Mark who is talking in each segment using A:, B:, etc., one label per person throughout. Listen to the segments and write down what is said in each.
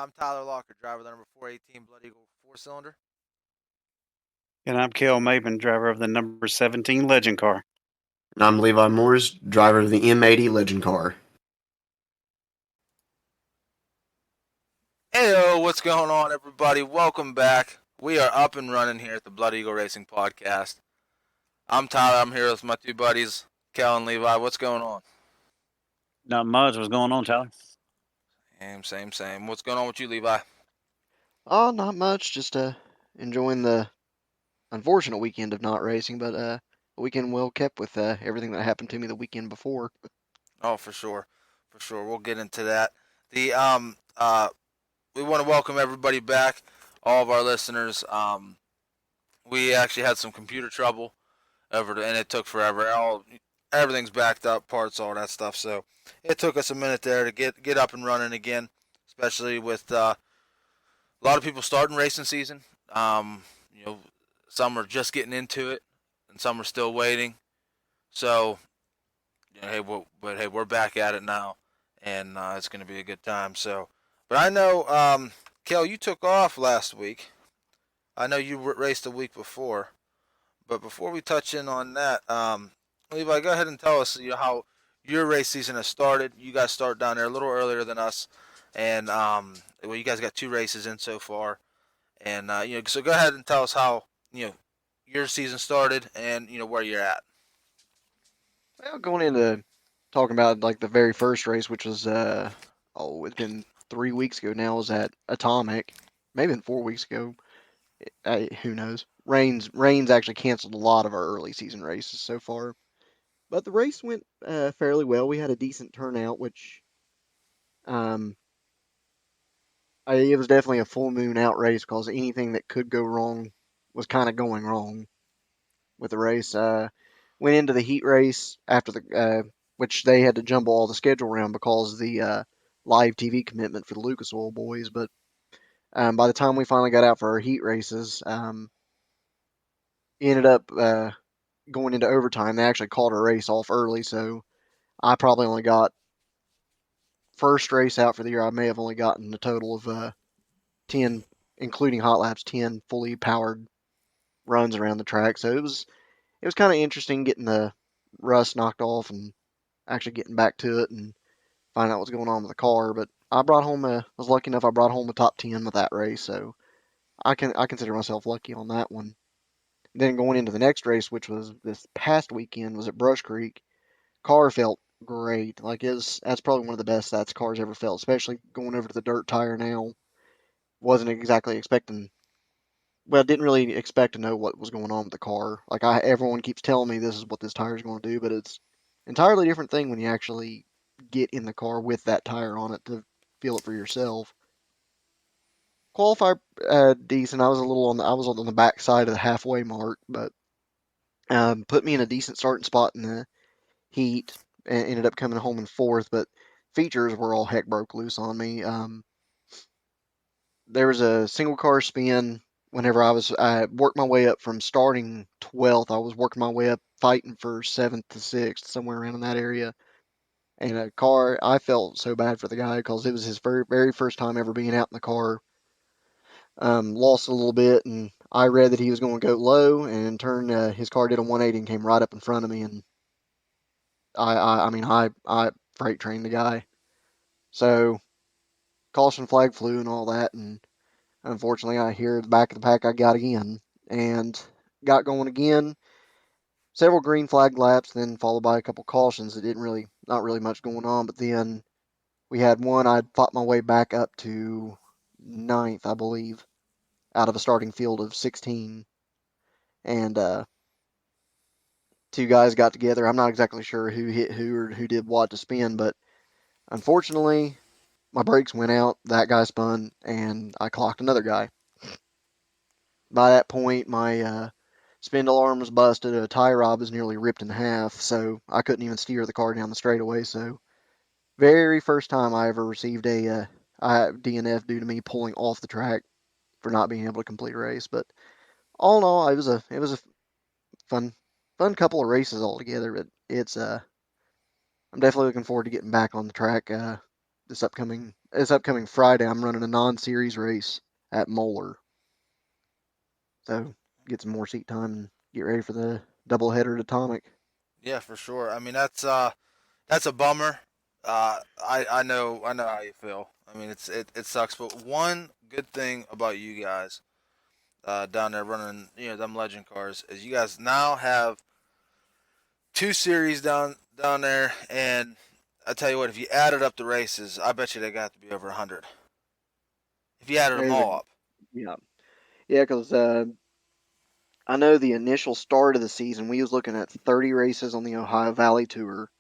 A: I'm Tyler Locker, driver of the number 418 Blood Eagle 4-cylinder.
B: And I'm Kel Maben, driver of the number 17 Legend car.
C: And I'm Levi Moores, driver of the M80 Legend car.
A: Heyo, what's going on, everybody? Welcome back. We are up and running here at the Blood Eagle Racing Podcast. I'm Tyler. I'm here with my two buddies, Kel and Levi. What's going on?
B: Not much. What's going on, Tyler?
A: Same. What's going on with you, Levi?
D: Oh, not much. Just enjoying the unfortunate weekend of not racing, but a weekend well kept with everything that happened to me the weekend before.
A: Oh, for sure. We'll get into that. The we want to welcome everybody back, all of our listeners. We actually had some computer trouble and it took forever. Everything's backed up, parts, all that stuff. So it took us a minute there to get up and running again, especially with a lot of people starting racing season. You know, some are just getting into it, and some are still waiting. So, hey, we're back at it now, and it's going to be a good time. So, but I know, Kel, you took off last week. I know you raced the week before. But before we touch in on that, Levi, go ahead and tell us how your race season has started. You guys start down there a little earlier than us, and you guys got two races in so far, and so go ahead and tell us how your season started and where you're at.
D: Well, going into talking about like the very first race, which was it's been 3 weeks ago now, was at Atomic, maybe 4 weeks ago. Who knows? Rain's actually canceled a lot of our early season races so far, but the race went fairly well. We had a decent turnout, which um, it was definitely a full moon out race because anything that could go wrong was kind of going wrong with the race. Went into the heat race after which they had to jumble all the schedule around because of the live TV commitment for the Lucas Oil boys. But by the time we finally got out for our heat races, ended up going into overtime. They actually called our race off early, so I probably only got first race out for the year. I may have only gotten a total of 10, including hot laps, 10 fully powered runs around the track. So it was kind of interesting getting the rust knocked off and actually getting back to it and find out what's going on with the car. But was lucky enough I brought home a top 10 with that race, so I consider myself lucky on that one. Then going into the next race, which was this past weekend, was at Brush Creek. Car felt great. That's probably one of the best that car's ever felt, especially going over to the dirt tire now. Wasn't exactly expecting. Well, didn't really expect to know what was going on with the car. Everyone keeps telling me this is what this tire is going to do, but it's entirely different thing when you actually get in the car with that tire on it to feel it for yourself. Qualified decent. I was on the back side of the halfway mark, but put me in a decent starting spot in the heat and ended up coming home in fourth. But features were all heck broke loose on me. There was a single car spin whenever I worked my way up from starting 12th. I was working my way up fighting for 7th to 6th, somewhere around in that area. And a car, I felt so bad for the guy because it was his very first time ever being out in the car. Lost a little bit, and I read that he was going to go low, and in turn, his car did a 180 and came right up in front of me, and I freight trained the guy. So caution flag flew and all that, and unfortunately, I hear the back of the pack I got again, and got going again. Several green flag laps, then followed by a couple cautions that not really much going on. But then we had one. I'd fought my way back up to ninth, I believe, out of a starting field of 16, and two guys got together. I'm not exactly sure who hit who or who did what to spin, but unfortunately, my brakes went out. That guy spun, and I clocked another guy. By that point, my spindle arm was busted. A tie rod was nearly ripped in half, so I couldn't even steer the car down the straightaway. So, very first time I ever received a DNF due to me pulling off the track for not being able to complete a race. But all in all, it was a fun couple of races altogether. But I'm definitely looking forward to getting back on the track this upcoming Friday, I'm running a non-series race at Moeller. So get some more seat time and get ready for the doubleheader at Atomic.
A: Yeah, for sure. I mean, that's a bummer. I know how you feel. I mean, it sucks, but one good thing about you guys down there running, them legend cars is you guys now have two series down there, and I tell you what, if you added up the races, I bet you they got to be over 100. If you added them
D: There's a
A: all up.
D: yeah, yeah, because I know the initial start of the season we was looking at 30 races on the Ohio Valley Tour,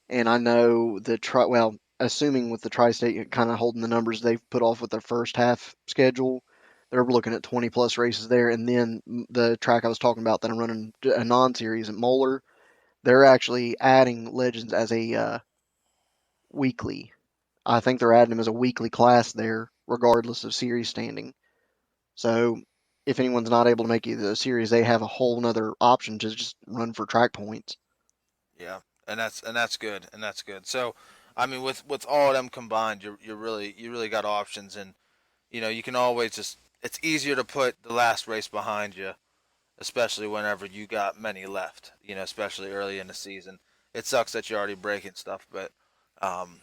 D: and I know assuming with the Tri-State kind of holding the numbers they've put off with their first half schedule, they're looking at 20 plus races there, and then the track I was talking about that I'm running a non-series at Moeller, they're actually adding Legends as a weekly. I think they're adding them as a weekly class there, regardless of series standing. So if anyone's not able to make either the series, they have a whole nother option to just run for track points.
A: Yeah, and that's good, and that's good. So, I mean, with all of them combined, you really got options, and you can always just. It's easier to put the last race behind you, especially whenever you got many left. Especially early in the season. It sucks that you're already breaking stuff, but um,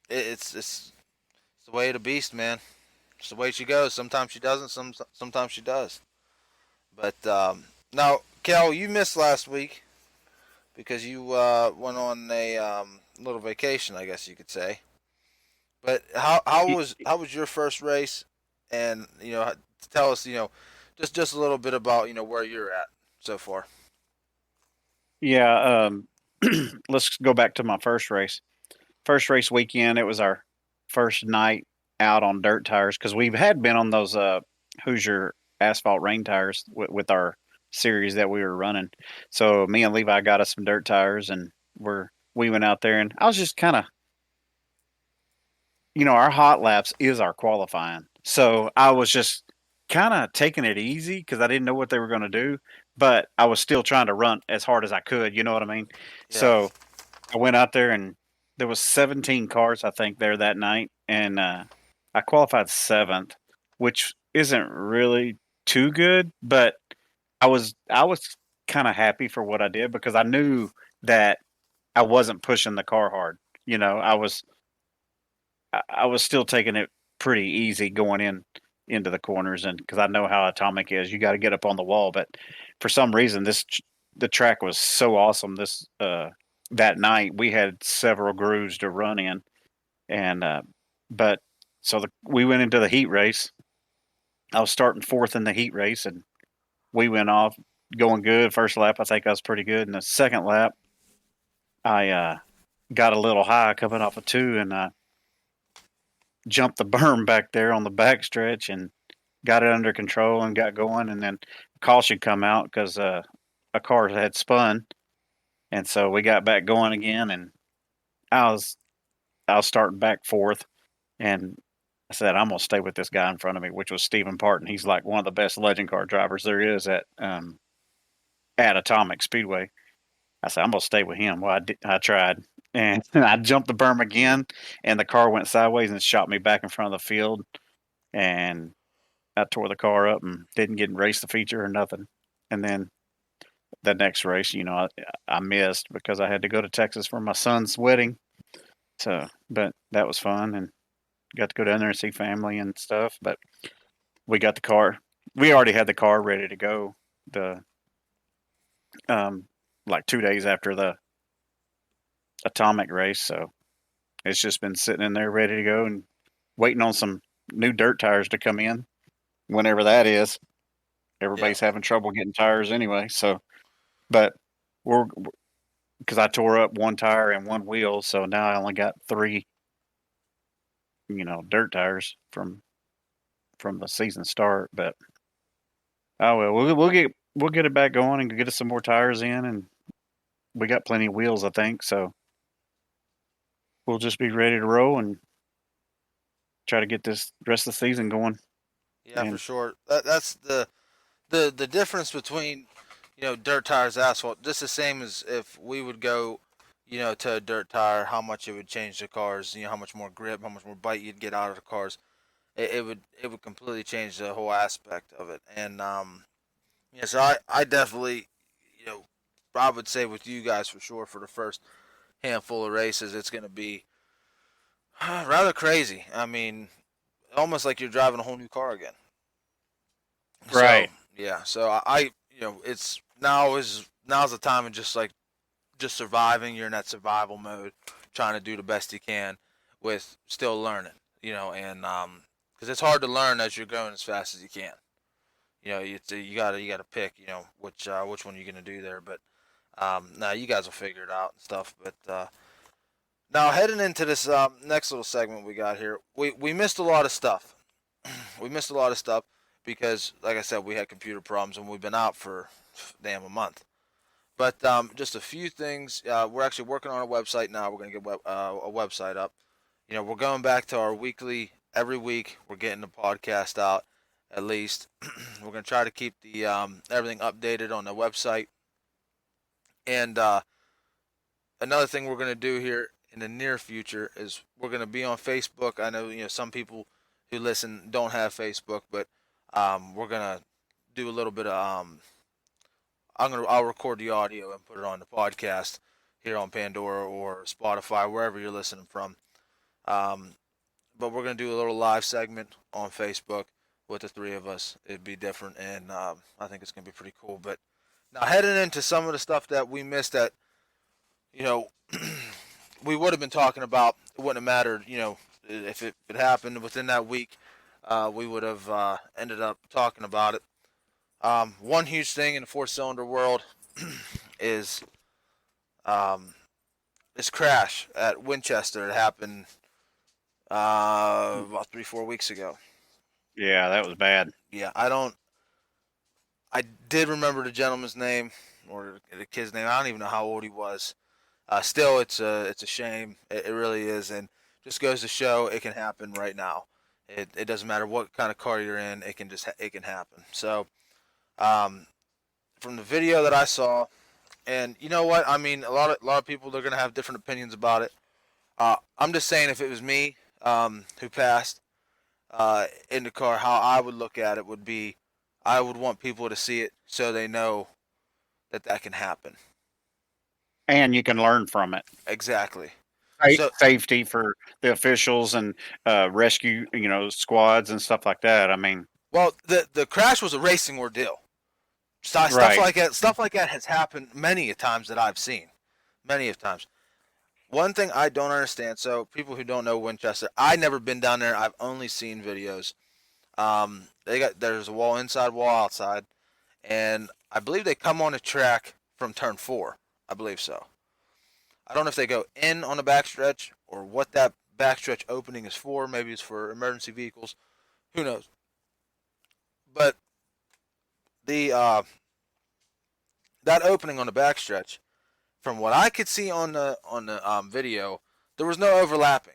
A: it's the way of the beast, man. It's the way she goes. Sometimes she doesn't. Sometimes she does. But now, Kel, you missed last week because you went on a little vacation, I guess you could say. But how was your first race? And tell us just a little bit about where you're at so far.
B: Yeah, let's go back to my first race. First race weekend, it was our first night out on dirt tires because we had been on those Hoosier asphalt rain tires with our series that we were running. So me and Levi got us some dirt tires and we went out there and I was just kind of, our hot laps is our qualifying. So I was just kind of taking it easy because I didn't know what they were going to do, but I was still trying to run as hard as I could. You know what I mean?
A: Yeah,
B: So I went out there and there was 17 cars I think there that night, and I qualified seventh, which isn't really too good, but I was kind of happy for what I did because I knew that I wasn't pushing the car hard. I was still taking it pretty easy going into the corners, and because I know how Atomic is, you got to get up on the wall. But for some reason, the track was so awesome. That night we had several grooves to run in, and but we went into the heat race. I was starting fourth in the heat race, and we went off going good. First lap, I think I was pretty good. And the second lap, I got a little high coming off of two, and jumped the berm back there on the back stretch and got it under control and got going. And then caution come out because a car had spun, and so we got back going again. And I was I was starting back fourth, and I said I'm gonna stay with this guy in front of me, which was Stephen Parton. He's like one of the best legend car drivers there is at Atomic Speedway. I said I'm gonna stay with him. Well, I tried, and I jumped the berm again, and the car went sideways and shot me back in front of the field, and I tore the car up and didn't get race the feature or nothing. And then the next race, I missed because I had to go to Texas for my son's wedding. So, but that was fun and got to go down there and see family and stuff. But we got the car. We already had the car ready to go. The like 2 days after the Atomic race, so it's just been sitting in there ready to go and waiting on some new dirt tires to come in whenever that is.
A: yeah,
B: Everybody's having trouble getting tires anyway. So, but we're because I tore up one tire and one wheel, so now I only got three, dirt tires from the season start. But oh well, we'll get it back going and get us some more tires in, and we got plenty of wheels, I think. So we'll just be ready to roll and try to get this rest of the season going.
A: yeah, for
B: And
A: sure. That's the difference between dirt tires, asphalt. Just the same as if we would go to a dirt tire, how much it would change the cars. How much more grip, how much more bite you'd get out of the cars. It would completely change the whole aspect of it. And yeah, so I definitely, you know, I would say with you guys for sure for the first handful of races, it's going to be rather crazy. I mean, almost like you're driving a whole new car again. So
B: Right.
A: yeah, so it's now's the time of just surviving. You're in that survival mode, trying to do the best you can with still learning. And because it's hard to learn as you're going as fast as you can. You gotta pick. Which one you're gonna do there. But now you guys will figure it out and stuff. But now heading into this next little segment we got here, we missed a lot of stuff. We missed a lot of stuff because, like I said, we had computer problems and we've been out for damn a month. But just a few things. We're actually working on a website now. We're going to get a website up. We're going back to our weekly. Every week, we're getting the podcast out. At least, we're going to try to keep the everything updated on the website. And another thing we're going to do here in the near future is we're going to be on Facebook. I know some people who listen don't have Facebook, but we're going to do a little bit of I'll record the audio and put it on the podcast here on Pandora or Spotify, wherever you're listening from. But we're gonna do a little live segment on Facebook with the three of us. It'd be different, and I think it's gonna be pretty cool. But now heading into some of the stuff that we missed that you know we would have been talking about. It wouldn't have mattered, if it happened within that week. We would have ended up talking about it. One huge thing in the four-cylinder world is this crash at Winchester. It happened about 3-4 weeks ago.
B: Yeah, that was bad.
A: Yeah, I did remember the gentleman's name or the kid's name. I don't even know how old he was. Still, it's a shame. It really is, and just goes to show it can happen right now. It doesn't matter what kind of car you're in. It can happen. So, from the video that I saw, and you know what? I mean, a lot of people, they're gonna have different opinions about it. I'm just saying, if it was me who passed in the car, how I would look at it would be, I would want people to see it so they know that can happen.
B: And you can learn from it.
A: Exactly. So,
B: Safety for the officials and rescue, squads and stuff like that. I mean,
A: well, the crash was a racing ordeal. Stuff
B: Right.
A: like that has happened many a times that I've seen, many of times. One thing I don't understand. So people who don't know Winchester, I never been down there. I've only seen videos. There's a wall inside, wall outside, and I believe they come on a track from turn 4. I believe so. I don't know if they go in on the backstretch or what that backstretch opening is for. Maybe it's for emergency vehicles. Who knows? But the that opening on the backstretch, from what I could see on the video, there was no overlapping.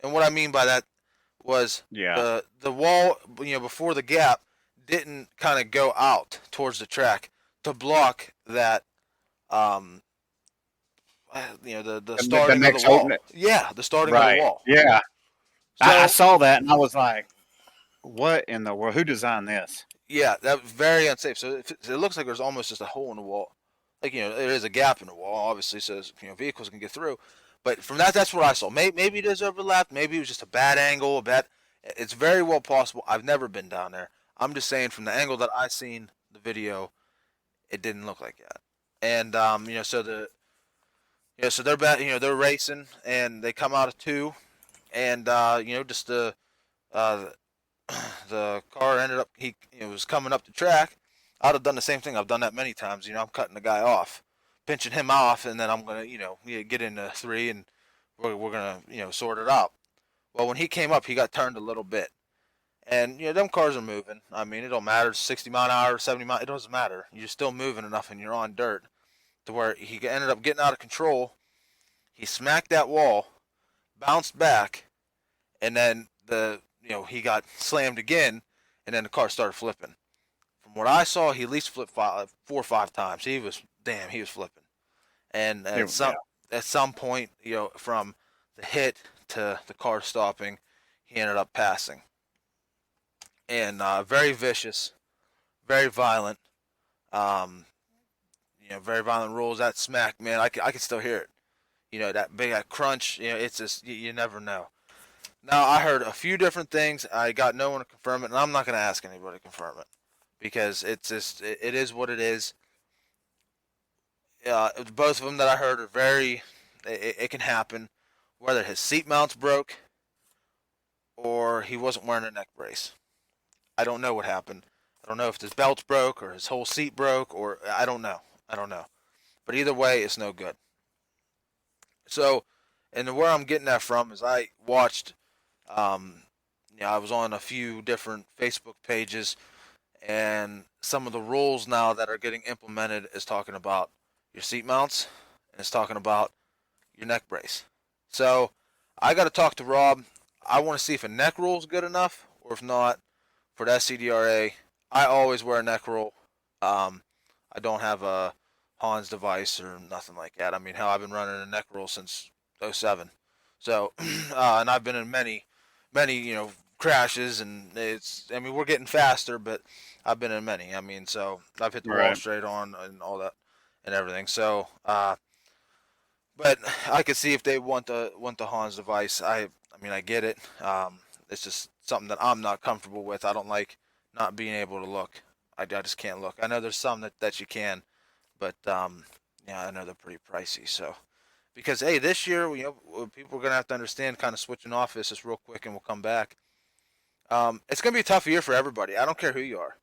A: And what I mean by that was
B: yeah.
A: the wall, before the gap, didn't kind of go out towards the track to block that the starting of
B: next
A: the wall.
B: opening.
A: Yeah, the starting of the
B: Right.
A: wall.
B: Yeah.
A: So
B: I saw that and I was like, what in the world? Who designed this?
A: yeah, that was very unsafe. So it looks like there's almost just a hole in the wall. Like, there is a gap in the wall, obviously, so vehicles can get through. But from that's what I saw. Maybe it is overlapped. Maybe it was just a bad angle. It's very well possible. I've never been down there. I'm just saying, from the angle that I seen the video, it didn't look like that. And so they're racing and they come out of 2, and just uh, the car ended up, he was coming up the track. I'd have done the same thing. I've done that many times. I'm cutting the guy off, pinching him off, and then I'm gonna get into 3, and we're gonna sort it out. Well, when he came up, he got turned a little bit, and them cars are moving. I mean, it don't matter, 60 mile an hour, 70 mile, it doesn't matter. You're still moving enough, and you're on dirt to where he ended up getting out of control. He smacked that wall, bounced back, and then he got slammed again, and then the car started flipping. From what I saw, he at least flipped 4 or 5 times. He was flipping, and at some point, from the hit to the car stopping, he ended up passing. And very vicious, very violent. Um, very violent rolls. That smack, man, I can still hear it. That big that crunch. It's just you never know. Now I heard a few different things. I got no one to confirm it, and I'm not going to ask anybody to confirm it because it's just it is what it is. Both of them that I heard are very. It can happen, whether his seat mounts broke or he wasn't wearing a neck brace. I don't know what happened. I don't know if his belt broke or his whole seat broke or I don't know. I don't know. But either way, it's no good. So, and where I'm getting that from is I watched. I was on a few different Facebook pages, and some of the rules now that are getting implemented is talking about your seat mounts and it's talking about your neck brace. So I got to talk to Rob. I want to see if a neck roll is good enough, or if not, for the SCDRA, I always wear a neck roll. I don't have a Hans device or nothing like that. I mean, hell, I've been running a neck roll since '07. So, and I've been in many, crashes, and I mean, we're getting faster, but I've been in many. I mean, so I've hit the wall
B: Right.
A: straight on and all that and everything. So, but I could see if they want the Hans device. I mean, I get it. It's just something that I'm not comfortable with. I don't like not being able to look. I just can't look. I know there's some that you can, but yeah, I know they're pretty pricey. So because hey, this year, people are gonna have to understand, kind of switching off this just real quick, and we'll come back. It's gonna be a tough year for everybody. I don't care who you are.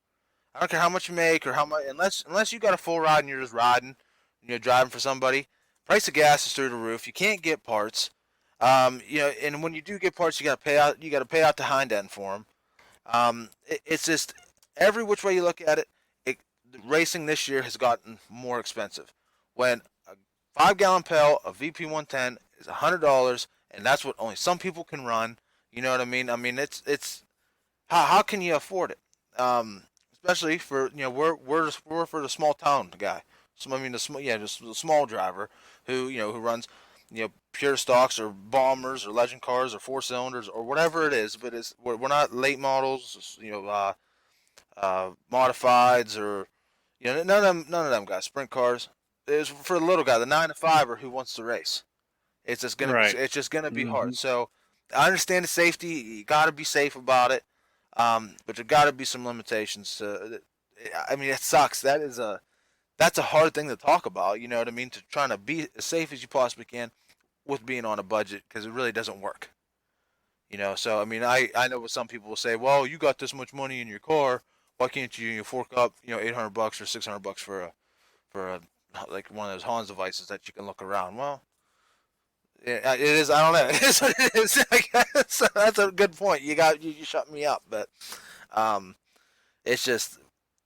A: I don't care how much you make or how much, unless you got a full ride and you're just riding, driving for somebody. Price of gas is through the roof. You can't get parts. And when you do get parts, you got to pay out. You got to pay out the hind end for them. It's just every which way you look at it, racing this year has gotten more expensive. When a 5 gallon pail of VP 110 is $100, and that's what only some people can run. You know what I mean? I mean, it's how can you afford it? Especially for we're for the small town guy. So I mean just the small driver who runs pure stocks or bombers or legend cars or 4 cylinders or whatever it is. But we're not late models, modifieds or none of them guys. Sprint cars. It's for the little guy, the 9 to 5er who wants to race.
B: Right.
A: It's just gonna be
B: Hmm.
A: hard. So I understand the safety. You got to be safe about it. But there got to be some limitations. I mean, it sucks. That's a hard thing to talk about. You know what I mean? To trying to be as safe as you possibly can with being on a budget because it really doesn't work. So I mean, I know what some people will say. Well, you got this much money in your car. Why can't you fork up $800 or $600 for a like one of those Hans devices that you can look around? Well, it is. I don't know. It is what it is. I guess. That's a good point. You shut me up, but um, it's just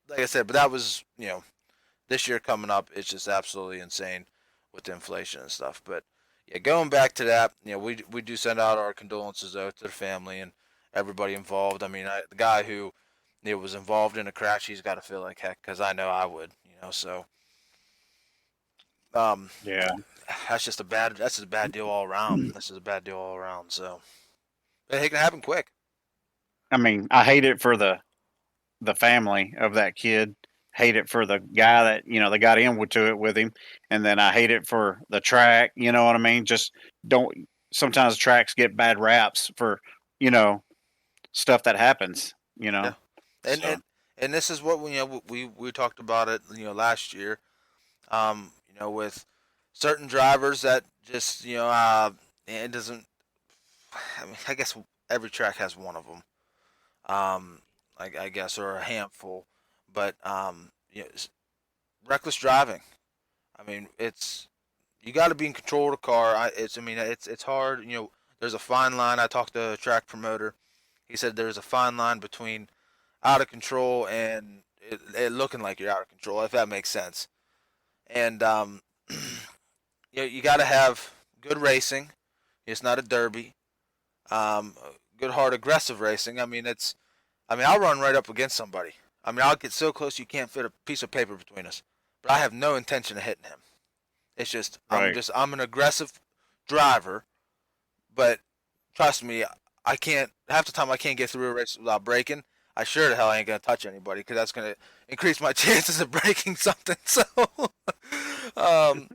A: like I said. But that was this year coming up. It's just absolutely insane with the inflation and stuff. But yeah, going back to that, we do send out our condolences though to the family and everybody involved. I mean, the guy who was involved in a crash, he's got to feel like heck because I know I would. So um,
B: Yeah.
A: that's just a bad deal all around. This is a bad deal all around. So it can happen quick.
B: I mean, I hate it for the family of that kid. Hate it for the guy that they got to it with him, and then I hate it for the track. You know what I mean? Just don't. Sometimes tracks get bad raps for you know stuff that happens.
A: Yeah, and
B: So
A: and, and this is what we talked about it last year. With certain drivers that just it doesn't. I mean, I guess every track has one of them. I guess or a handful, but reckless driving. I mean, it's you got to be in control of the car. It's hard. There's a fine line. I talked to a track promoter. He said there's a fine line between out of control and it looking like you're out of control, if that makes sense. And you got to have good racing. It's not a derby. Um, Good hard aggressive racing. I'll run right up against somebody. I'll get so close you can't fit a piece of paper between us. But I have no intention of hitting him. It's just
B: Right.
A: I'm an aggressive driver, but trust me, I can't half the time I can't get through a race without braking. I sure the hell ain't gonna touch anybody because that's gonna increase my chances of breaking something. So, um,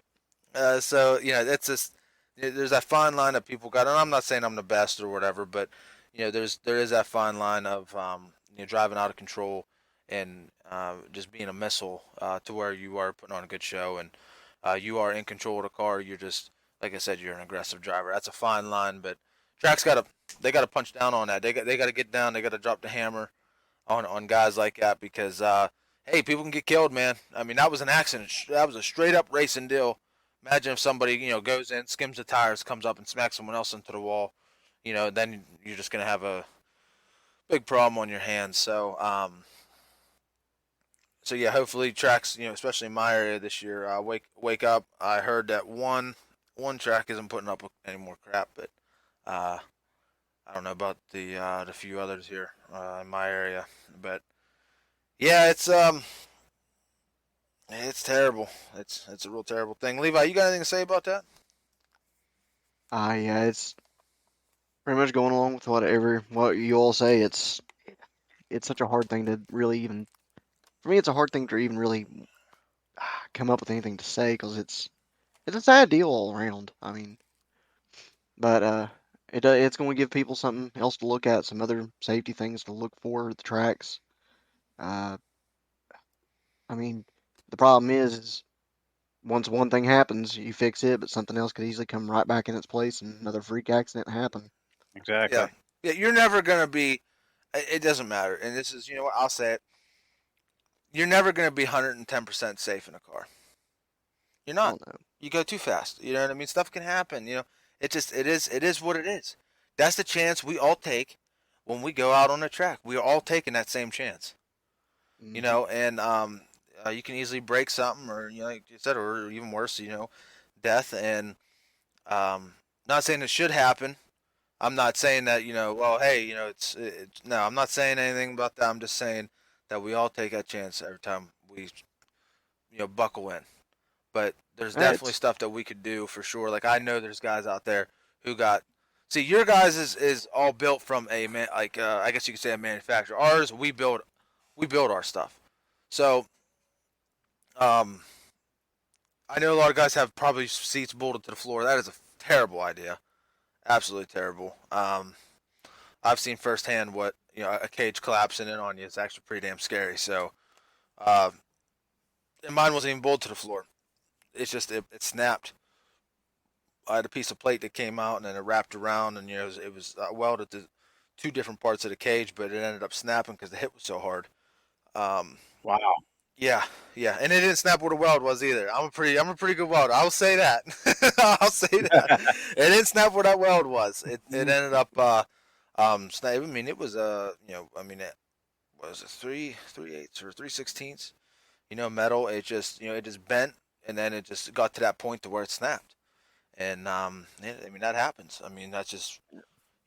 A: so that's just there's that fine line that people got, and I'm not saying I'm the best or whatever, but there is that fine line of driving out of control and just being a missile to where you are putting on a good show and you are in control of the car. You're just like I said, you're an aggressive driver. That's a fine line, but tracks got to punch down on that. They got to get down. They got to drop the hammer on guys like that because hey, people can get killed, man. I mean, that was an accident. That was a straight up racing deal. Imagine if somebody goes in, skims the tires, comes up and smacks someone else into the wall. Then you're just gonna have a big problem on your hands. So yeah, hopefully tracks, especially in my area this year, wake up. I heard that one track isn't putting up with any more crap, but uh, I don't know about the few others here in my area. But yeah, it's terrible. It's a real terrible thing. Levi, you got anything to say about that?
D: Yeah, it's pretty much going along with what you all say. It's such a hard thing to really even for me. It's a hard thing to even really come up with anything to say because it's a sad deal all around. I mean, but it's going to give people something else to look at, some other safety things to look for at the tracks. Uh, I mean, the problem is once one thing happens, you fix it, but something else could easily come right back in its place and another freak accident happen.
A: Yeah,
B: Exactly.
A: yeah. You're never gonna be. It doesn't matter. And this is, what I'll say it. You're never gonna be 110% safe in a car. You're not.
D: Oh no.
A: You go too fast. You know what I mean? Stuff can happen. It is what it is. That's the chance we all take when we go out on the track. We are all taking that same chance.
D: Hmm.
A: And you can easily break something, or like you said, or even worse, death. And not saying it should happen. I'm not saying that well, hey, it's no. I'm not saying anything about that. I'm just saying that we all take that chance every time we buckle in. But there's definitely
D: It's
A: stuff that we could do for sure. Like I know there's guys out there who got. See, your guys is all built from a man, like I guess you could say a manufacturer. Ours, we build our stuff. So um, I know a lot of guys have probably seats bolted to the floor. That is a terrible idea. Absolutely terrible. I've seen firsthand what a cage collapsing in on you is actually pretty damn scary. So, uh, and mine wasn't even bolted to the floor. It's just it snapped. I had a piece of plate that came out and then it wrapped around and it was welded to two different parts of the cage, but it ended up snapping because the hit was so hard. Um,
B: Wow.
A: yeah, yeah, and it didn't snap where the weld was either. I'm a pretty good welder. I'll say that. I'll say that. It didn't snap where that weld was. It ended up I mean it was I mean it was it 3/8 or 3/16. Metal. It just bent and then it just got to that point to where it snapped. And I mean that happens. I mean that's just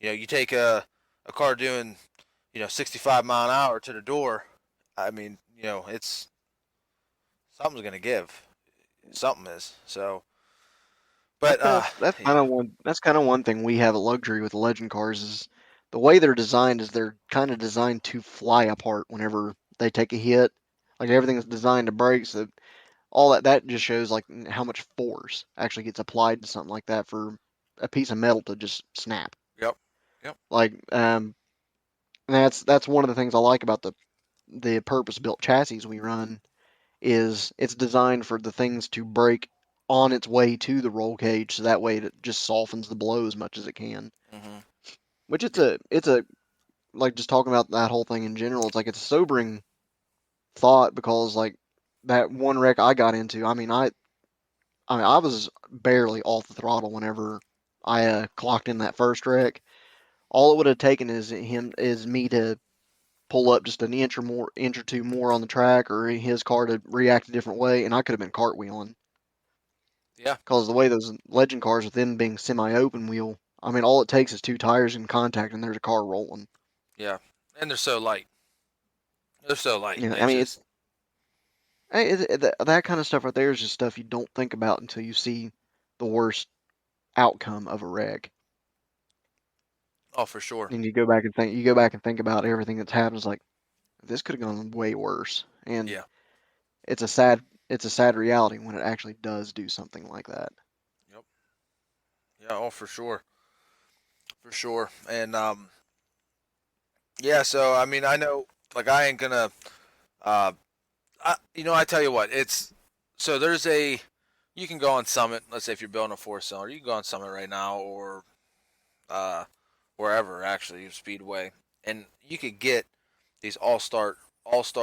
A: you take a car doing 65 mile an hour to the door. I mean it's something's gonna give. Something is. So, but
D: that's kind
A: yeah,
D: of one thing we have a luxury with the legend cars is the way they're designed is they're kind of designed to fly apart whenever they take a hit. Like everything's designed to break, so all that just shows like how much force actually gets applied to something like that for a piece of metal to just snap.
A: yep, yep,
D: Like and that's one of the things I like about the purpose built chassis we run is it's designed for the things to break on its way to the roll cage, so that way it just softens the blow as much as it can.
A: hmm
D: Which it's a like just talking about that whole thing in general. It's like it's a sobering thought because like that one wreck I got into. I was barely off the throttle whenever I clocked in that first wreck. All it would have taken is me to pull up just an inch or two more on the track, or his car to react a different way, and I could have been cartwheeling.
A: yeah,
D: Because the way those legend cars, with them being semi-open wheel, I mean, all it takes is two tires in contact, and there's a car rolling.
A: yeah. And they're so light. They're so light.
D: You know, I
A: It's
D: mean,
A: just
D: That kind of stuff right there is just stuff you don't think about until you see the worst outcome of a wreck,
A: Oh, for sure.
D: and you go back and think. You go back and think about everything that's happened. It's like this could have gone way worse, and
A: Yeah.
D: it's a sad reality when it actually does do something like that.
A: Yep. Yeah. Oh, for sure. For sure. And yeah. So I mean, I know, like, I ain't gonna. I tell you what. It's so there's a. You can go on Summit. Let's say if you're building a 4-cylinder, you can go on Summit right now, or uh, wherever actually, Speedway, and you could get these all star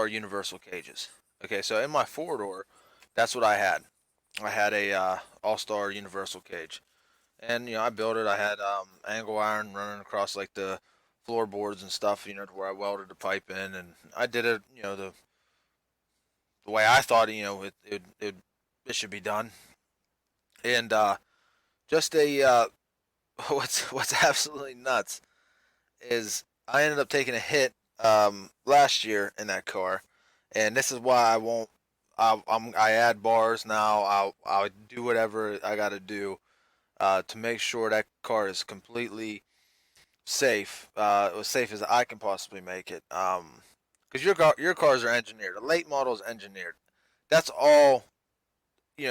A: universal cages. Okay, so in my 4-door, that's what I had. I had a all star universal cage, and I built it. I had angle iron running across like the floorboards and stuff, to where I welded the pipe in, and I did it, the way I thought, it should be done. And just a what's absolutely nuts is I ended up taking a hit last year in that car, and this is why I won't. I add bars now. I'll do whatever I got to do to make sure that car is completely safe, as safe as I can possibly make it. Because your cars are engineered. A late model is engineered. That's all.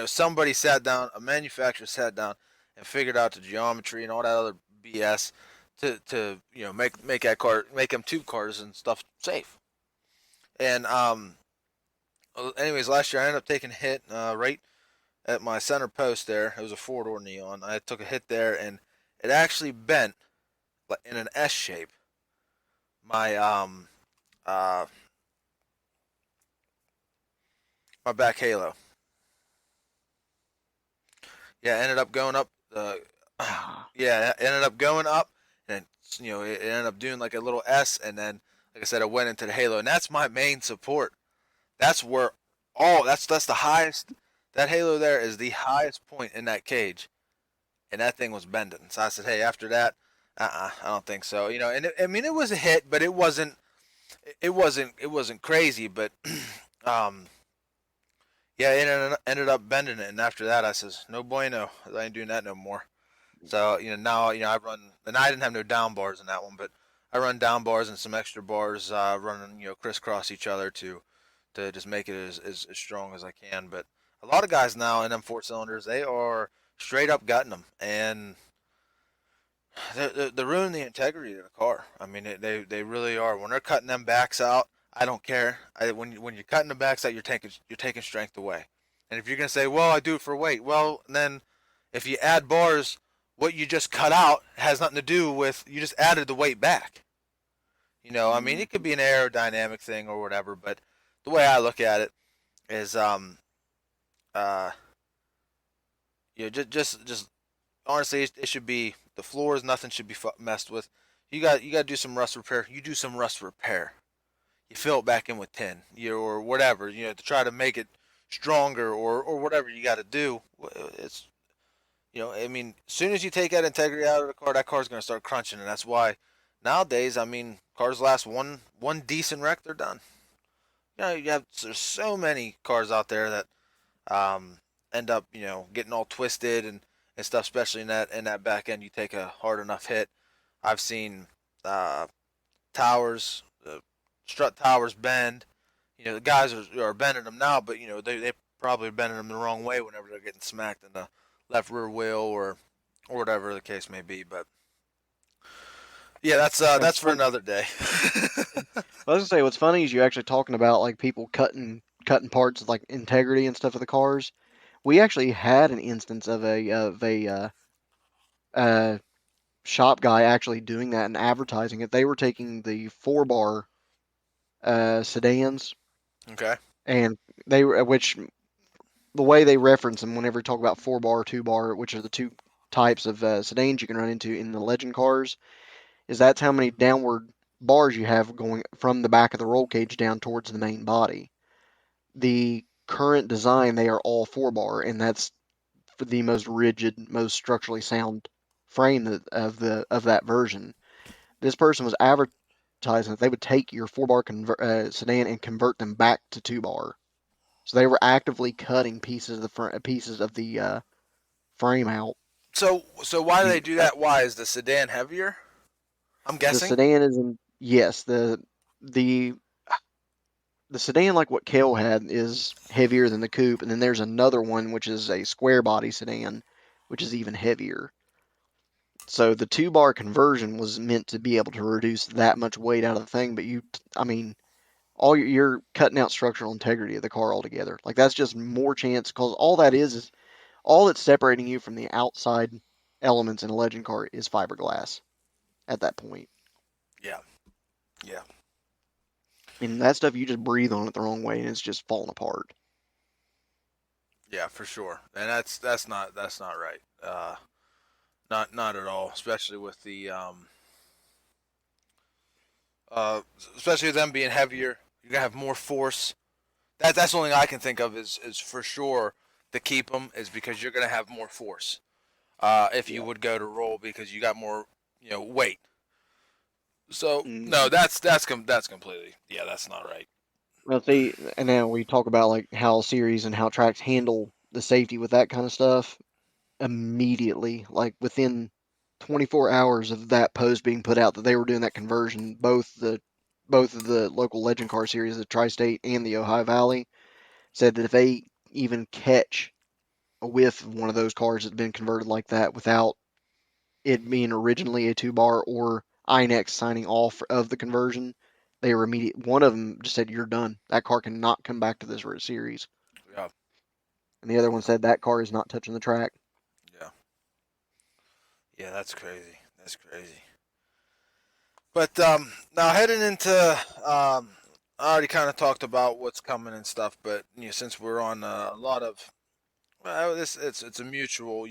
A: Somebody sat down, a manufacturer sat down and figured out the geometry and all that other BS to make that car, make them tube cars and stuff safe. And anyways, last year I ended up taking a hit right at my center post there. It was a 4-door neon. I took a hit there, and it actually bent in an S shape. My uh my back halo. Yeah, ended up going up. Yeah, it ended up going up, and it ended up doing like a little S, and then, like I said, it went into the halo, and that's my main support. That's where that's the highest. That halo there is the highest point in that cage, and that thing was bending. So I said, hey, after that, I don't think so. And I mean, it was a hit, but it wasn't crazy. But um, yeah, it ended up bending it, and after that, I says, no bueno, I ain't doing that no more. So now I run, and I didn't have no down bars in that one, but I run down bars and some extra bars, running crisscross each other to just make it as strong as I can. But a lot of guys now in them 4-cylinders, they are straight up gutting them, and they're ruining the integrity of the car. I mean, they really are. When they're cutting them backs out, I don't care. When you're cutting the backs out, you're taking strength away. And if you're gonna say, well, I do it for weight, well, then if you add bars, what you just cut out has nothing to do with, you just added the weight back. I mean, it could be an aerodynamic thing or whatever, but the way I look at it is, uh, just honestly, it should be the floors. Nothing should be messed with. You got to do some rust repair. You do some rust repair. You fill it back in with tin, or whatever, to try to make it stronger, or whatever you got to do. It's I mean, as soon as you take that integrity out of the car, that car's going to start crunching, and that's why nowadays, I mean, cars last one decent wreck, they're done. There's so many cars out there that end up getting all twisted and stuff, especially in that back end. You take a hard enough hit. I've seen uh, towers, strut towers bend. The guys are bending them now, but they probably are bending them the wrong way whenever they're getting smacked in the left rear wheel or whatever the case may be. But yeah, that's for another day.
D: I was gonna say what's funny is you actually talking about like people cutting parts of like integrity and stuff of the cars. We actually had an instance of a shop guy actually doing that and advertising it. They were taking the 4-bar sedans,
A: Okay.
D: and they were which the way they reference them whenever you talk about 4-bar, 2-bar, which are the two types of sedans you can run into in the legend cars, is that's how many downward bars you have going from the back of the roll cage down towards the main body. The current design, they are all 4-bar, and that's for the most rigid, most structurally sound frame of that version. This person was advertising that they would take your 4-bar sedan and convert them back to 2-bar. So they were actively cutting pieces of the frame out.
A: So why do they
D: You,
A: do that? Why is the sedan heavier? I'm
D: the
A: guessing.
D: sedan is in yes the the sedan like what Kale had is heavier than the coupe, and then there's another one which is a square body sedan, which is even heavier. So the 2-bar conversion was meant to be able to reduce that much weight out of the thing, but I mean, all you're cutting out structural integrity of the car altogether. Like that's just more chance because all that is all that's separating you from the outside elements in a legend car is fiberglass at that point.
A: Yeah. Yeah.
D: And that stuff you just breathe on it the wrong way and it's just falling apart.
A: Yeah, for sure. And that's not right. Not at all. Especially with the uh, especially with them being heavier. You're gonna have more force. That's the only thing I can think of is for sure to keep them is because you're gonna have more force. If you
D: Yeah.
A: would go to roll because you got more weight. So no,
D: Mm-hmm.
A: that's completely that's not right.
D: Well, see, and now we talk about like how series and how tracks handle the safety with that kind of stuff immediately, like within 24 hours of that post being put out that they were doing that conversion, both of the local legend car series, the Tri-State and the Ohio Valley, said that if they even catch a whiff of one of those cars that's been converted like that without it being originally a 2-bar or INEX signing off of the conversion, they were immediate. One of them just said, "You're done. That car cannot come back to this series."
A: Yeah,
D: And the other one said that car is not touching the track.
A: yeah, yeah. That's crazy. That's crazy. But now heading into I already kind of talked about what's coming and stuff. But since we're on a lot of this, it's a mutual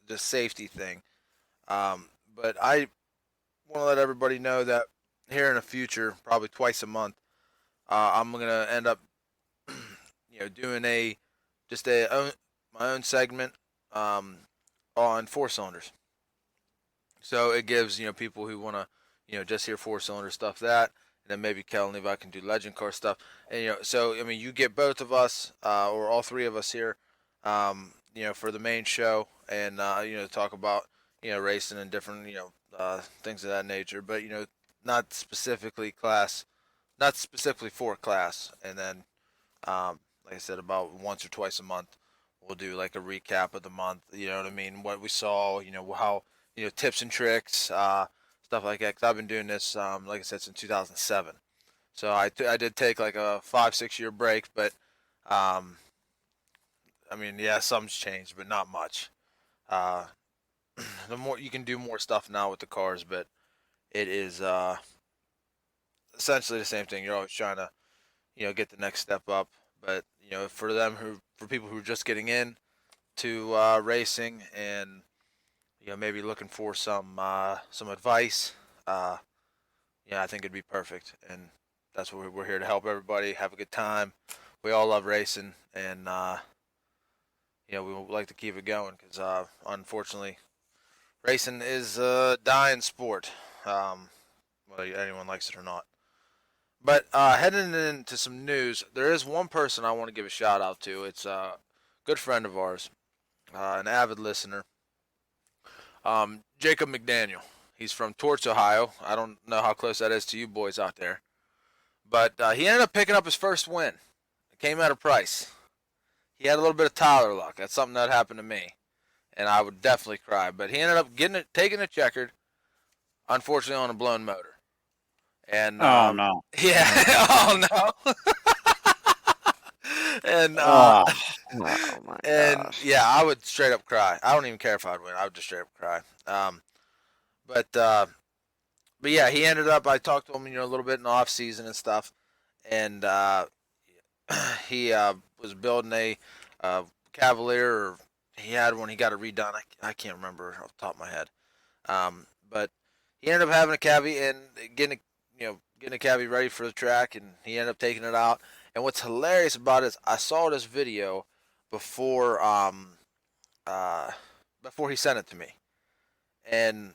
A: just safety thing. But I want to let everybody know that here in the future, probably twice a month, I'm gonna end up doing my own segment um, on 4 cylinders. So it gives people who want to just hear 4 cylinder stuff that, and then maybe Kel and Levi can do legend car stuff, and so I mean you get both of us or all three of us here, for the main show, and talk about racing and different things of that nature, but not specifically class, not specifically for class, and then like I said, about once or twice a month, we'll do like a recap of the month. You know what I mean? What we saw. How tips and tricks, stuff like that. Cause I've been doing this, like I said, since 2007. So I did take like a 5-6 year break, but um, I mean, yeah, something's changed, but not much. Uh, the more you can do more stuff now with the cars, but it is essentially the same thing. You're always trying to get the next step up. But for people who are just getting in to racing and maybe looking for some advice, uh, I think it'd be perfect. And that's what we're here to help everybody have a good time. We all love racing, and we would like to keep it going because unfortunately, racing is a dying sport, whether anyone likes it or not. But heading into some news, there is one person I want to give a shout out to. It's a good friend of ours, an avid listener, Jacob McDaniel. He's from Torch, Ohio. I don't know how close that is to you boys out there. But he ended up picking up his first win. It came at a price. He had a little bit of Tyler luck. That's something that happened to me. And I would definitely cry. But he ended up taking it checkered, unfortunately on a blown motor. And
B: Oh no.
A: yeah, oh no. and
B: Oh,
D: Oh my
A: and
D: gosh.
A: yeah, I would straight up cry. I don't even care if I'd win. I would just straight up cry. But yeah, he ended up. I talked to him, a little bit in the off season and stuff, and he was building a Cavalier. Or he had one. He got it redone. I can't remember off the top of my head. But he ended up having a cavi and getting a cavi ready for the track, and he ended up taking it out. And what's hilarious about it is I saw this video before uh, before he sent it to me, and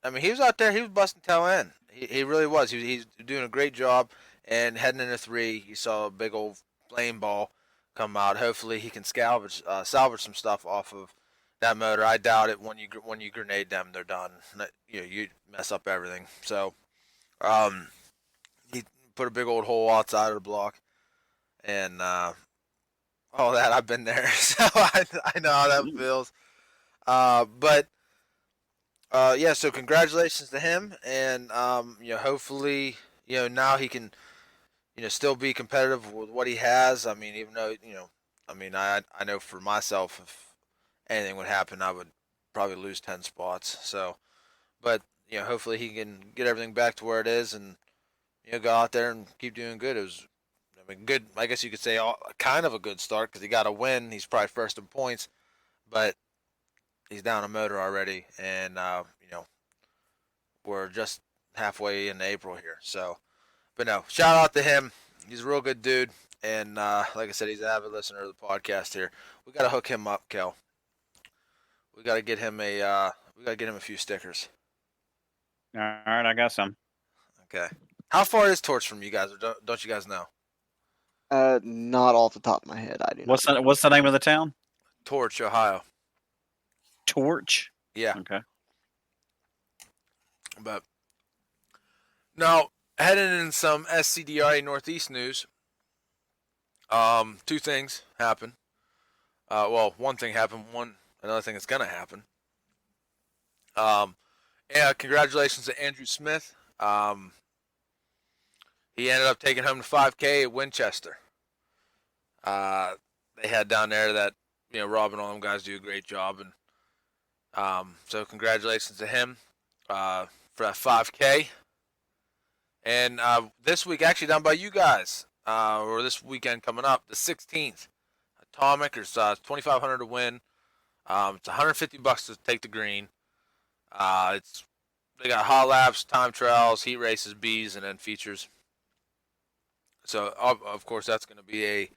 A: I mean he was out there, he was busting tail end. He really was. He's doing a great job. And heading into 3, you saw a big old flame ball come out. Hopefully he can salvage some stuff off of that motor. I doubt it. When you grenade them, they're done. You mess up everything. So he put a big old hole outside of the block, and all that. I've been there, so I know how that feels. But yeah, so congratulations to him, and hopefully, now he can, still be competitive with what he has. I mean, even though, I know for myself, if anything would happen, I would probably lose 10 spots. So, but hopefully he can get everything back to where it is, and go out there and keep doing good. It was, good. I guess you could say kind of a good start because he got a win. He's probably first in points, but he's down a motor already, and we're just halfway into April here. So, but no, shout out to him. He's a real good dude, and like I said, he's an avid listener of the podcast here. We got to hook him up, Kel. We got to get him a few stickers.
B: All right, I got some.
A: Okay. How far is Torch from you guys, or don't you guys know?
D: Not off the top of my head. I do.
B: What's the name of the town?
A: Torch, Ohio.
B: Torch.
A: Yeah.
B: Okay.
A: But now, heading in some SCDRA Northeast news, two things happened. Well, one thing happened. Another thing that's gonna happen. Yeah, congratulations to Andrew Smith. He ended up taking home the 5K at Winchester. They had down there that Rob and all them guys do a great job, and so congratulations to him for that 5K. And this week, actually done by you guys, or this weekend coming up, the 16th, Atomic. There's 2,500 to win. It's $150 to take the green. They got hot laps, time trials, heat races, Bs, and then features. So of course that's going to be a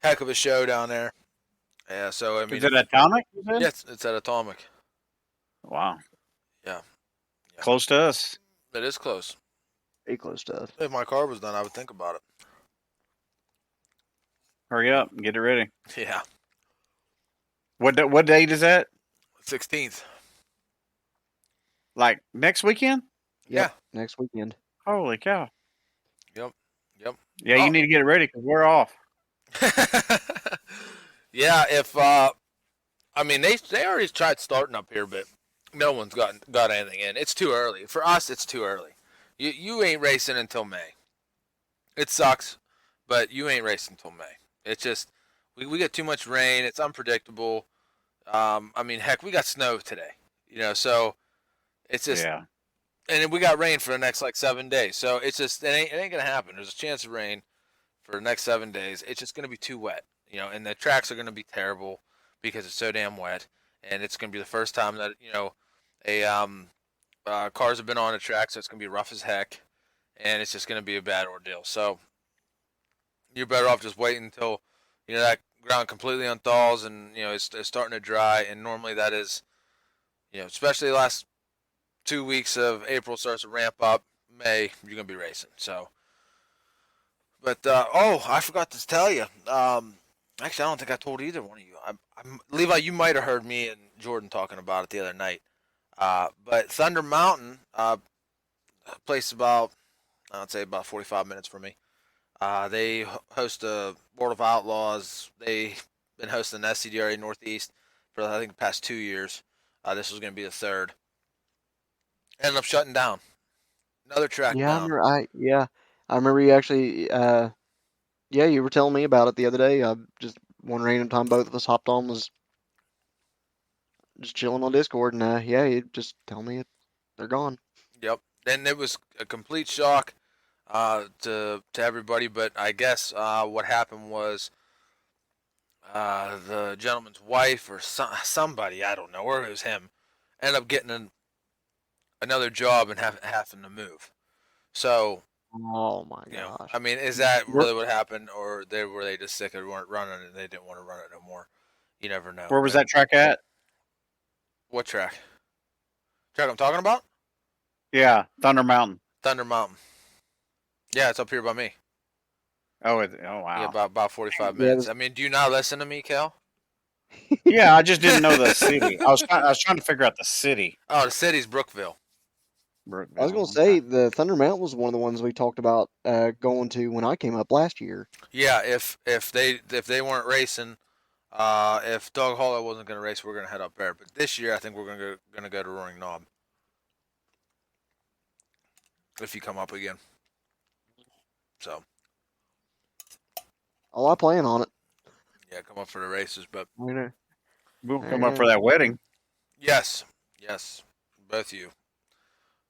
A: heck of a show down there. Yeah. So I mean,
B: Is it Atomic? You said?
A: yeah, it's at Atomic.
B: Wow.
A: Yeah.
B: Close to us.
A: It is close.
D: Very close to us.
A: If my car was done, I would think about it.
B: Hurry up and get it ready.
A: Yeah.
B: What date is that?
A: 16th.
B: Like next weekend?
D: Yep, next weekend.
B: Holy cow.
A: Yep.
B: Yeah, you need to get it ready because we're off.
A: Yeah. If I mean, they already tried starting up here, but no one's got anything in. It's too early for us. It's too early. You ain't racing until May. It sucks, but you ain't racing until May. It's just we get too much rain. It's unpredictable. I mean, heck, we got snow today. So it's just and we got rain for the next 7 days. So it's just it ain't gonna happen. There's a chance of rain for the next 7 days. It's just gonna be too wet. And the tracks are gonna be terrible because it's so damn wet. And it's gonna be the first time that cars have been on the track, so it's gonna be rough as heck, and it's just gonna be a bad ordeal. So you're better off just waiting until that ground completely unthaws and it's starting to dry. And normally that is, especially the last 2 weeks of April starts to ramp up. May you're gonna be racing. So, but I forgot to tell you. Actually, I don't think I told either one of you. Levi, you might have heard me and Jordan talking about it the other night. But Thunder Mountain, place about, I'd say about 45 minutes from me. They host a World of Outlaws. They've been hosting SCDRA Northeast for I think the past 2 years. This was going to be the third. Ended up shutting down. Another track down.
D: I remember you actually. You were telling me about it the other day. Just one random time, both of us hopped on, was just chilling on Discord, and you just tell me they're gone.
A: Yep. And it was a complete shock to everybody. But I guess what happened was the gentleman's wife or somebody, I don't know, or it was him, ended up getting another job and having to move. So,
D: oh my gosh!
A: I mean, is that really what happened, or were they just sick and weren't running and they didn't want to run it no more? You never know.
B: Where was that track at?
A: What track? Track I'm talking about?
B: Yeah, Thunder Mountain.
A: Thunder Mountain. Yeah, it's up here by me.
B: Oh,
A: Yeah,
B: wow.
A: about 45
D: Yeah,
A: minutes. I mean, do you not listen to me, Cal?
B: Yeah, I just didn't know the city. I was trying to figure out the city.
A: Oh, the city's Brookville.
D: I was gonna
B: Brookville.
D: say
B: Okay.
D: the Thunder Mountain was one of the ones we talked about going to when I came up last year.
A: Yeah, if they weren't racing, if Doug Holler wasn't going to race, we're going to head up there. But this year, I think we're going to go to Roaring Knob if you come up again. So
D: Oh, I plan on it.
A: yeah, come up for the races. But
D: You know,
B: We'll come up for
D: uh,
B: that wedding.
A: yes, both of you.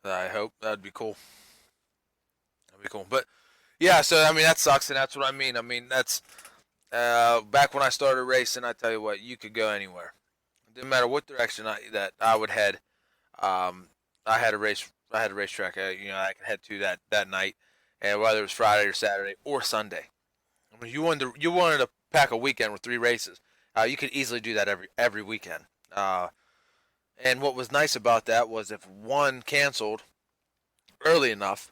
A: I hope that'd be cool. That'd be cool. But yeah, so I mean that sucks, and that's what I mean. I mean that's back when I started racing. I tell you what, you could go anywhere. It didn't matter what direction that I would head. Um, I had a race. I had a racetrack. I could head to that night, and whether it was Friday or Saturday or Sunday. I mean, you wanted to pack a weekend with 3 races. You could easily do that every weekend. And what was nice about that was if one canceled early enough,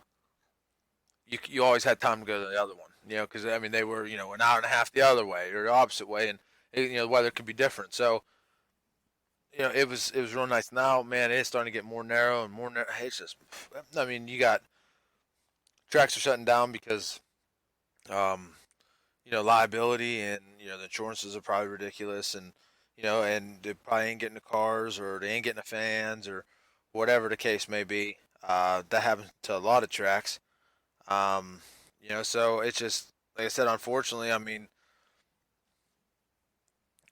A: you always had time to go to the other one. Because I mean they were an hour and a half the other way or the opposite way, and the weather could be different. So it was real nice. Now, man, it's starting to get more narrow and more narrow. It's just, I mean, you got tracks are shutting down because, um, liability and the insurances are probably ridiculous, and and they probably ain't getting the cars or they ain't getting the fans or whatever the case may be. That happens to a lot of tracks. Um, so it's just like I said. Unfortunately, I mean,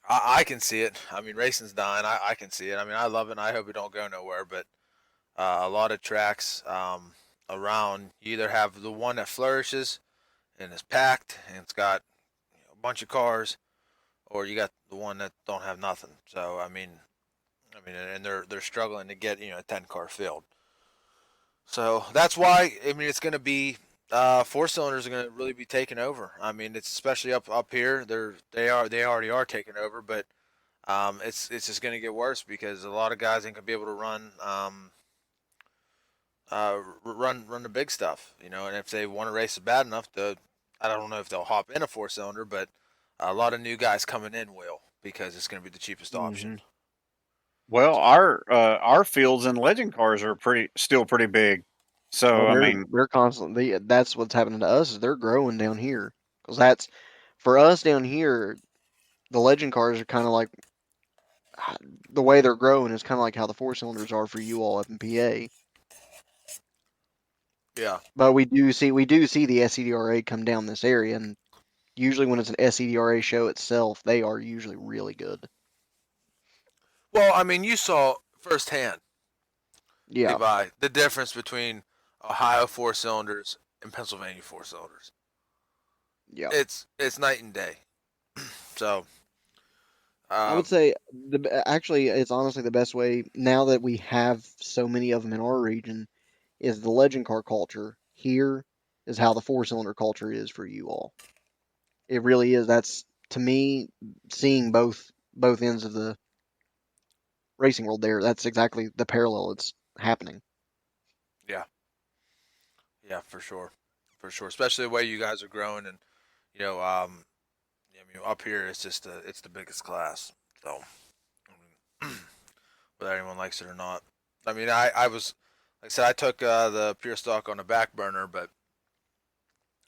A: I can see it. I mean, racing's dying. I can see it. I mean, I love it. And I hope it don't go nowhere, but a lot of tracks around. You either have the one that flourishes and is packed and it's got a bunch of cars, or you got the one that don't have nothing. So and they're struggling to get a 10 car field. So that's why I mean it's going to be 4 cylinders are going to really be taking over. I mean it's especially up here. They already are taking over, but it's just going to get worse because a lot of guys ain't going to be able to run the big stuff, and if they want to race it bad enough, I don't know if they'll hop in a 4 cylinder, but a lot of new guys coming in will because it's going to be the cheapest option.
B: Well, our fields and legend cars are still pretty big. So
D: well,
B: I mean,
D: they're constantly. That's what's happening to us is they're growing down here because that's for us down here. The legend cars are kind of like the way they're growing is kind of like how the 4 cylinders are for you all up in PA.
A: Yeah.
D: But we do see the SCDRA come down this area, and usually when it's an SCDRA show itself, they are usually really good.
A: Well, I mean, you saw firsthand,
D: Yeah,
A: Levi, the difference between Ohio 4 cylinders and Pennsylvania 4 cylinders.
D: yeah.
A: It's night and day. So,
D: I would
A: um,
D: say actually it's honestly the best way now that we have so many of them in our region is the legend car culture here is how the 4 cylinder culture is for you all. It really is. That's to me seeing both ends of the racing world there. That's exactly the parallel it's happening.
A: yeah, yeah, for sure. Especially the way you guys are growing, and you know, um, I mean, up here it's just it's the biggest class. So, I mean, whether anyone likes it or not. I mean, I was, like I said, I took the pure stock on the back burner, but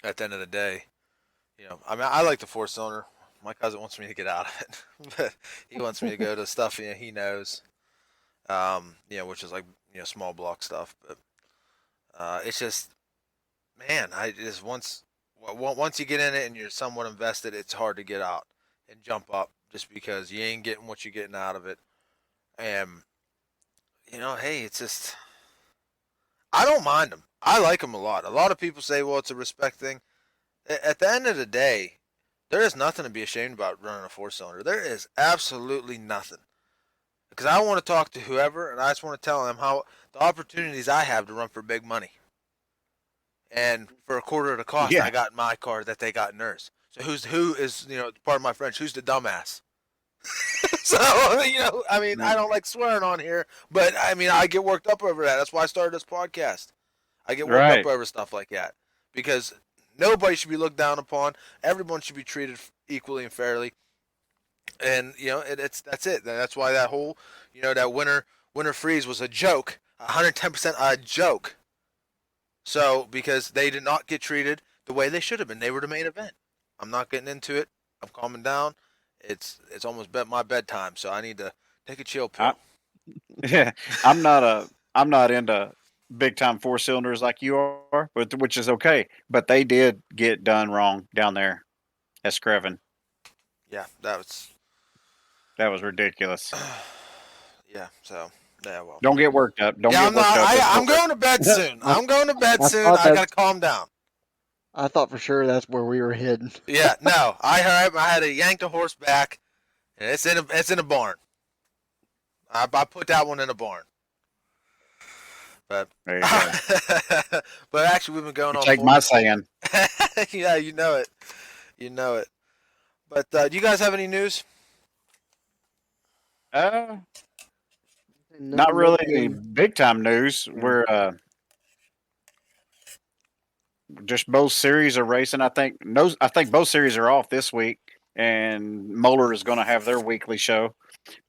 A: at the end of the day, I mean, I like the 4 cylinder. My cousin wants me to get out of it, but he wants me to go to stuff he knows, which is like small block stuff. But it's just, man, I just once you get in it and you're somewhat invested, it's hard to get out and jump up just because you ain't getting what you're getting out of it. And hey, it's just I don't mind them. I like them a lot. A lot of people say, well, it's a respect thing. At the end of the day, there is nothing to be ashamed about running a 4 cylinder. There is absolutely nothing. Because I want to talk to whoever, and I just want to tell them how the opportunities I have to run for big money. And for a quarter of the cost,
B: yeah,
A: I got my car that they got in theirs. So who is part of my French? Who's the dumbass? So I mean, I don't like swearing on here, but I mean, I get worked up over that. That's why I started this podcast. I get worked up
B: right.
A: over stuff like that because Nobody should be looked down upon. Everyone should be treated equally and fairly. And that's it. That's why that whole that winter freeze was a joke, 110% a joke. So because they did not get treated the way they should have been, they were the main event. I'm not getting into it. I'm calming down. It's almost my bedtime, so I need to take a chill pill.
B: Yeah, I'm not into big time four cylinders like you are, which is okay. But they did get done wrong down there at Screven.
A: Yeah, that
B: was ridiculous.
A: yeah. So yeah, well.
B: Don't get worked up. Don't
A: Yeah,
B: get
A: I'm not.
B: worked up. It's
A: I'm
B: over.
A: going to bed soon. I'm going to bed
D: I
A: soon.
D: thought
A: I gotta
D: that's-
A: calm down.
D: I thought for sure that's where we were heading.
A: Yeah, no. I had to yank the horse back, and it's in a barn. I put that one in a barn. But
B: There you go.
A: but actually, we've been going
B: You
A: on.
B: take my saying.
A: Yeah, you know it. You know it. But do you guys have any news?
B: Not really any big time news. We're just both series are racing. I think both series are off this week, and Moeller is going to have their weekly show.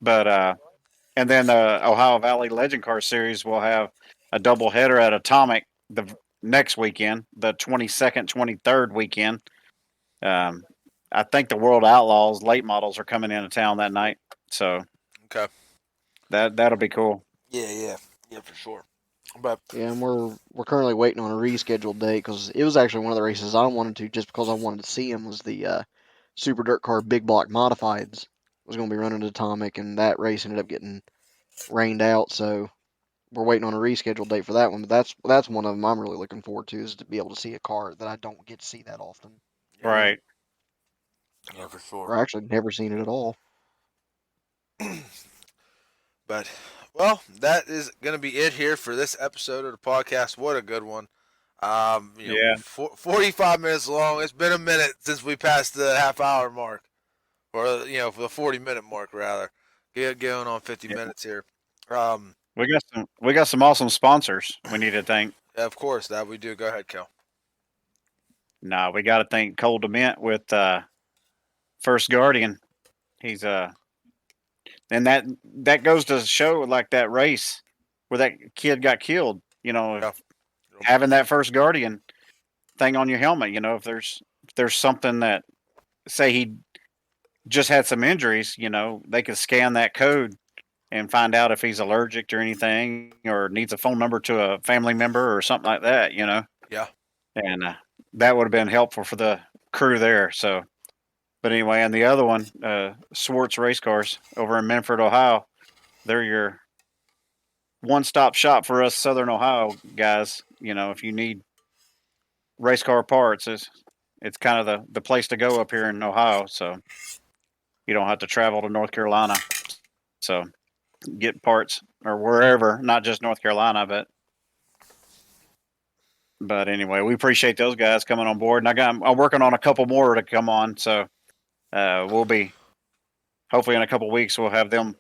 B: But and then Ohio Valley Legend Car Series will have a double header at Atomic the next weekend, the 22nd, 23rd weekend. I think the World Outlaws late models are coming into town that night, so
A: Okay.
B: that'll be cool.
A: Yeah, for sure. But
D: Yeah, and we're currently waiting on a rescheduled date because it was actually one of the races I wanted to just because I wanted to see him was the Super Dirt Car Big Block Modifieds was going to be running at Atomic, and that race ended up getting rained out. So we're waiting on a rescheduled date for that one. But that's one of them I'm really looking forward to is to be able to see a car that I don't get to see that often,
B: Right.
A: yeah, for sure.
D: or actually never seen it at all.
A: But well, that is gonna be it here for this episode of the podcast. What a good one.
B: Yeah.
A: 45 minutes long. It's been a minute since we passed the half-hour mark, or for the 40-minute mark rather. Going on 50 minutes here.
B: We got some awesome sponsors we need to thank.
A: Of course, that we do. Go ahead, Kel.
B: No, we got to thank Cole DeMint with First Guardian. He's and that goes to show like that race where that kid got killed.
A: Yeah.
B: Having that First Guardian thing on your helmet. If there's something that say he just had some injuries, they could scan that code and find out if he's allergic to anything or needs a phone number to a family member or something like that.
A: Yeah.
B: And that would have been helpful for the crew there. So, but anyway, and the other one, Swartz Race Cars over in Menford, Ohio, they're your one-stop shop for us Southern Ohio guys. If you need race car parts, it's kind of the place to go up here in Ohio. So you don't have to travel to North Carolina. So get parts or wherever, not just North Carolina, but anyway, we appreciate those guys coming on board, and I'm working on a couple more to come on. So we'll be hopefully in a couple weeks we'll have them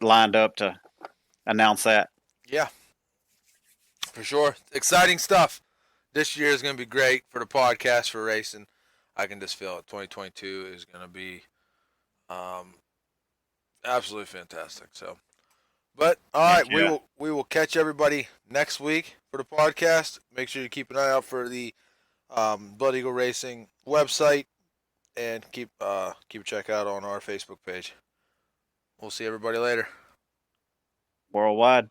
B: lined up to announce that.
A: Yeah. For sure. Exciting stuff. This year is going to be great for the podcast, for racing. I can just feel it. 2022 is going to be absolutely fantastic. So, but all right,
B: Yeah.
A: we will catch everybody next week for the podcast. Make sure you keep an eye out for the Blood Eagle Racing website, and keep a check out on our Facebook page. We'll see everybody later.
B: Worldwide.